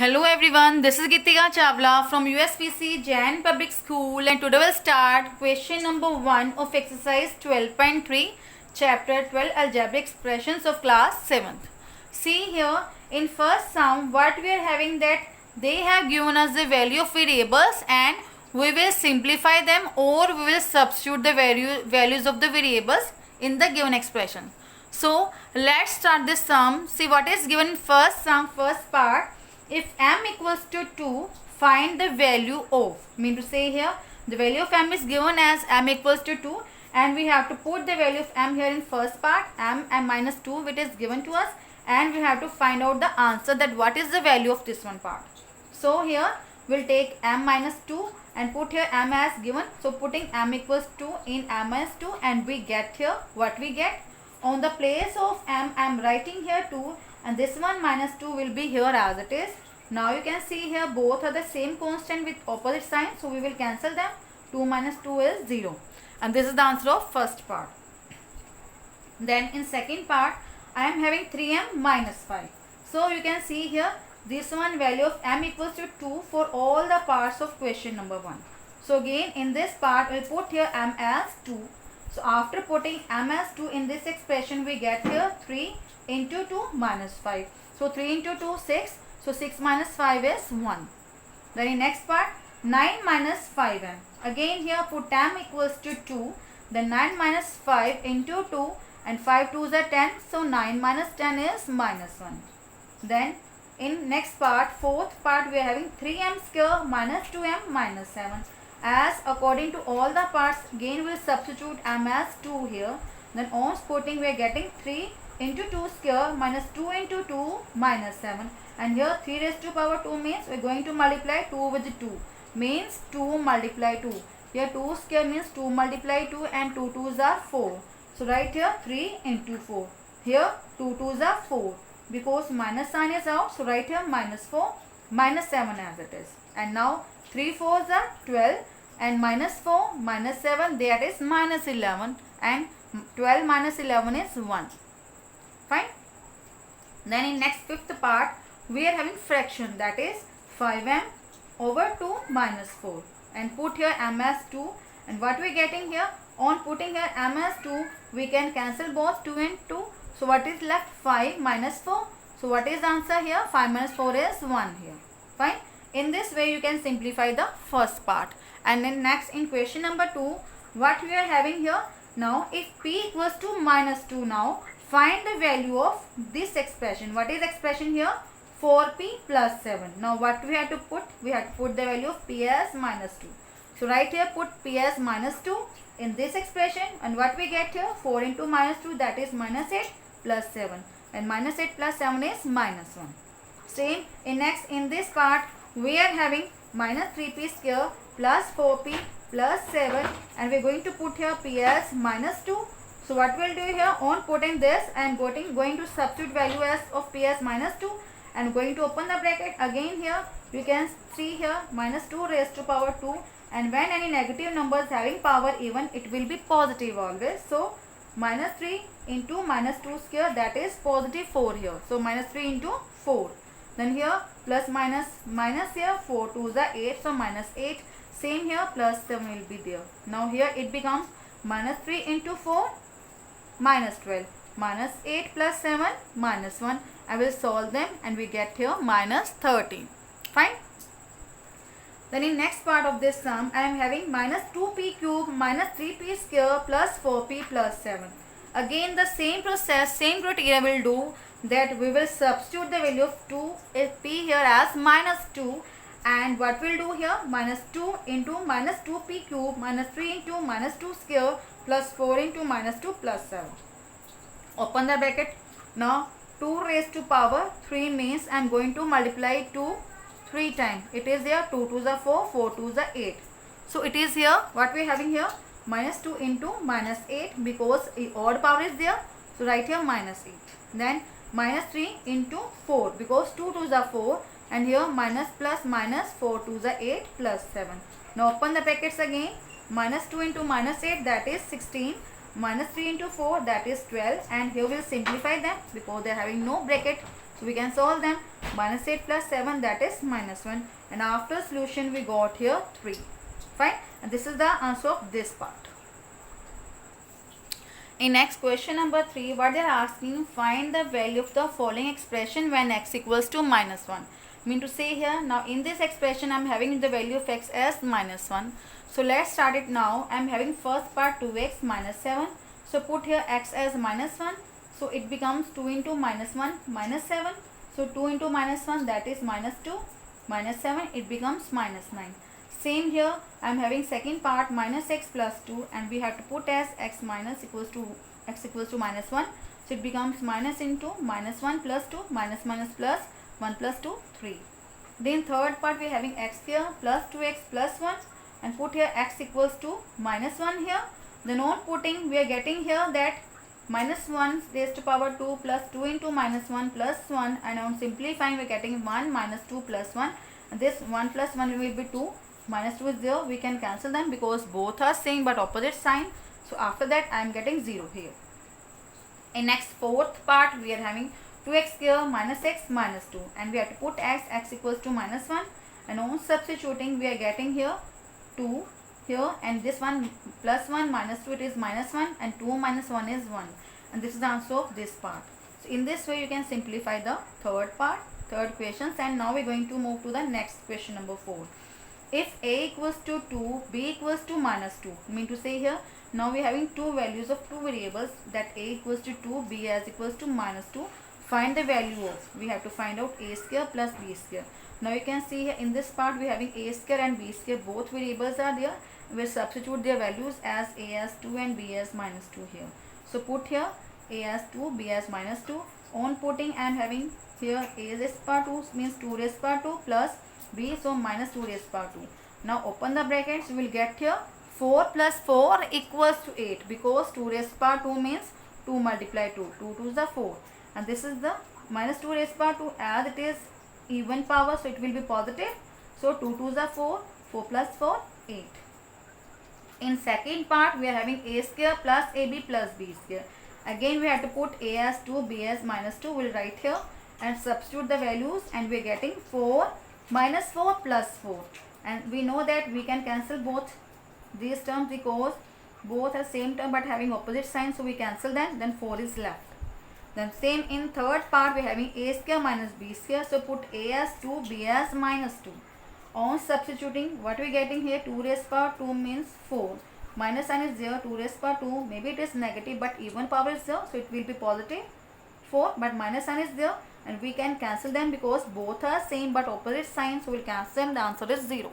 Hello everyone, this is Gitika Chawla from USPC Jain Public School, and today we'll start question number 1 of exercise 12.3 chapter 12 algebraic expressions of class 7th. See here in first sum what we are having, that they have given us the value of variables and we will simplify them or we will substitute the values of the variables in the given expression. So let's start this sum. See what is given in first sum, first part. If m equals to 2, find the value of, mean to say here the value of m is given as m equals to 2 and we have to put the value of m here in first part, m minus 2 which is given to us, and we have to find out the answer, that what is the value of this one part. So here we'll take m minus 2 and put here m as given. So putting m equals 2 in m minus 2 and we get here what we get. On the place of m I am writing here 2 and this one minus 2 will be here as it is. Now you can see here both are the same constant with opposite sign, so we will cancel them. 2 minus 2 is 0, and this is the answer of first part. Then in second part I am having 3m minus 5. So you can see here this one value of m equals to 2 for all the parts of question number 1. So again in this part we will put here m as 2. So after putting m as 2 in this expression, we get here 3 into 2 minus 5. So 3 into 2, 6. So 6 minus 5 is 1. Then in next part, 9 minus 5m. Again here put m equals to 2. Then 9 minus 5 into 2 and 5 2s are 10. So 9 minus 10 is minus 1. Then in next part, fourth part, we are having 3m square minus 2m minus 7. As according to all the parts, again we will substitute m as 2 here. Then on putting we are getting 3 into 2 square minus 2 into 2 minus 7. And here 3 raised to power 2 means we are going to multiply 2 with 2. Means 2 multiply 2. Here 2 square means 2 multiply 2 and 2 2s are 4. So write here 3 into 4. Here 2 2s are 4. Because minus sign is out, so write here minus 4 minus 7 as it is. And now 3 4s are 12. And minus 4 minus 7, that is minus 11, and 12 minus 11 is 1. Fine. Then in next fifth part we are having fraction, that is 5m over 2 minus 4, and put here m as 2, and what we are getting here, on putting here m as 2 we can cancel both 2 and 2. So what is left? 5 minus 4. So what is the answer here? 5 minus 4 is 1 here. Fine. In this way you can simplify the first part. And then next in question number 2, what we are having here, now if p equals to minus 2, now find the value of this expression. What is expression here? 4p plus 7. Now what we have to put? We have to put the value of p as minus 2. So right here put p as minus 2 in this expression, and what we get here? 4 into minus 2, that is minus 8 plus 7, and minus 8 plus 7 is minus 1. Same in next in this part we are having minus 3p square plus 4p plus 7, and we are going to put here p as minus 2. So what we will do here, on putting this I am going to substitute value as of p as minus 2 and going to open the bracket. Again here you can see here minus 2 raised to power 2, and when any negative numbers having power even, it will be positive always. So minus 3 into minus 2 square, that is positive 4 here. So minus 3 into 4. Then here plus minus minus here, 4 2s are 8, so minus 8. Same here plus 7 will be there. Now here it becomes minus 3 into 4 minus 12, minus 8 plus 7 minus 1. I will solve them and we get here minus 13. Fine. Then in next part of this sum I am having minus 2p cube minus 3p square plus 4p plus 7. Again the same process, same criteria will do, that we will substitute the value of 2p here as minus 2, and what we will do here, minus 2 into minus 2p cube minus 3 into minus 2 square plus 4 into minus 2 plus 7. Open the bracket. Now 2 raised to power 3 means I am going to multiply 2 3 times. It is here 2 2s are 4, 4 2s are 8. So it is here what we are having here, minus 2 into minus 8, because odd power is there. So write here minus 8. Then minus 3 into 4, because 2 2s are 4, and here minus plus minus 4 2s are 8 plus 7. Now open the brackets again. Minus 2 into minus 8, that is 16. Minus 3 into 4, that is 12. And here we will simplify them because they are having no bracket. So we can solve them. Minus 8 plus 7, that is minus 1. And after solution we got here 3. Fine. And this is the answer of this part. In next question number 3, what they are asking, find the value of the following expression when x equals to minus 1. Mean to say here, now in this expression I am having the value of x as minus 1. So let's start it now. I am having first part 2x minus 7. So put here x as minus 1. So it becomes 2 into minus 1 minus 7. So 2 into minus 1, that is minus 2 minus 7, it becomes minus 9. Same here, I am having second part minus x plus 2, and we have to put as x equals to minus 1. So it becomes minus into minus 1 plus 2 minus plus 1 plus 2, 3. Then third part we are having x here plus 2x plus 1, and put here x equals to minus 1 here. Then on putting, we are getting here that minus 1 raised to power 2 plus 2 into minus 1 plus 1, and on simplifying we are getting 1 minus 2 plus 1, and this 1 plus 1 will be 2, minus 2 is 0, we can cancel them because both are same but opposite sign. So after that I am getting 0 here. In next fourth part we are having 2x here minus x minus 2, and we have to put x equals to minus 1, and on substituting we are getting here 2 here, and this one plus 1 minus 2, it is minus 1, and 2 minus 1 is 1, and this is the answer of this part. So in this way you can simplify the third questions. And now we are going to move to the next question number 4. If a equals to 2, b equals to minus 2, mean to say here, now we are having two values of two variables, that a equals to 2, b as equals to minus 2. Find the value of, we have to find out a square plus b square. Now you can see here in this part we are having a square and b square, both variables are there. We will substitute their values as a as 2 and b as minus 2 here. So put here a as 2, b as minus 2. On putting I am having here a raised power 2 means 2 raised power 2 plus b, so minus 2 raised power 2. Now open the brackets, we will get here 4 plus 4 equals to 8, because 2 raised power 2 means 2 multiply 2, 2 2 is the 4, and this is the minus 2 raised power 2, as it is even power, so it will be positive. So 2 2 is the 4, 4 plus 4, 8. In second part we are having a square plus ab plus b square. Again we have to put a as 2, b as minus 2. We will write here and substitute the values, and we are getting 4 minus 4 plus 4. And we know that we can cancel both these terms because both are same term but having opposite signs, so we cancel them, then 4 is left. Then same in third part we are having a square minus b square. So put a as 2, b as minus 2. On substituting, what we getting here, 2 raised power 2 means 4. Minus sign is 0, 2 raised power 2, maybe it is negative but even power is 0, so it will be positive 4, but minus sign is 0, and we can cancel them because both are same but opposite signs, so we will cancel them, the answer is 0.